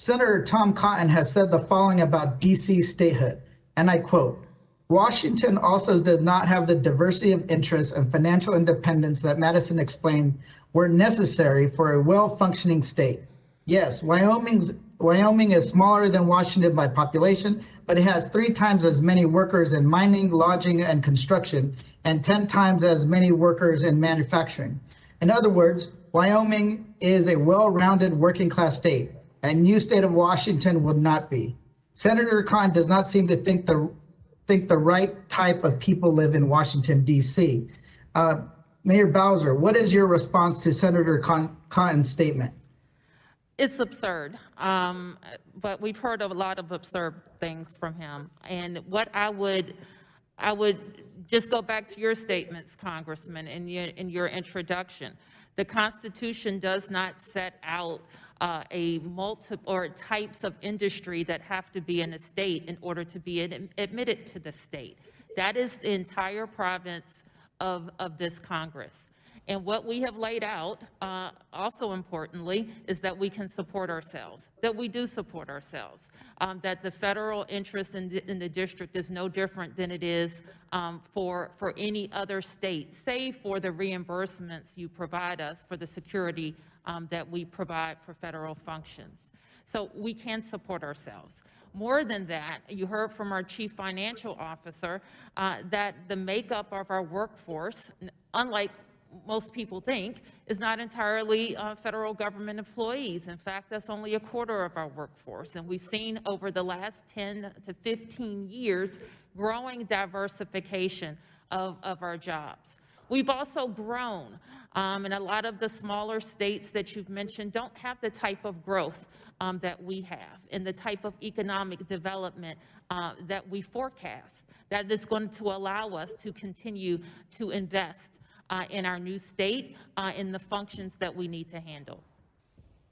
Senator Tom Cotton has said the following about DC statehood, and I quote, Washington also does not have the diversity of interests and financial independence that Madison explained were necessary for a well-functioning state. Yes, Wyoming is smaller than Washington by population, but it has 3 times as many workers in mining, lodging, and construction, and 10 times as many workers in manufacturing. In other words, Wyoming is a well-rounded working-class state, and new state of Washington would not be. Senator Cotton does not seem to think the right type of people live in Washington, D.C. Mayor Bowser, what is your response to Senator Cotton's statement? It's absurd, but we've heard a lot of absurd things from him. And what I would just go back to your statements, Congressman, in your introduction. The Constitution does not set out or types of industry that have to be in a state in order to be admitted to the state. That is the entire province of this Congress. And what we have laid out, also importantly, is that we can support ourselves, that we do support ourselves, that the federal interest in the district is no different than it is for any other state, save for the reimbursements you provide us for the security that we provide for federal functions. So we can support ourselves. More than that, you heard from our chief financial officer that the makeup of our workforce, unlike most people think, is not entirely federal government employees. In fact, that's only a quarter of our workforce. And we've seen over the last 10 to 15 years growing diversification of our jobs. We've also grown, and a lot of the smaller states that you've mentioned don't have the type of growth that we have and the type of economic development that we forecast that is going to allow us to continue to invest in our new state, in the functions that we need to handle.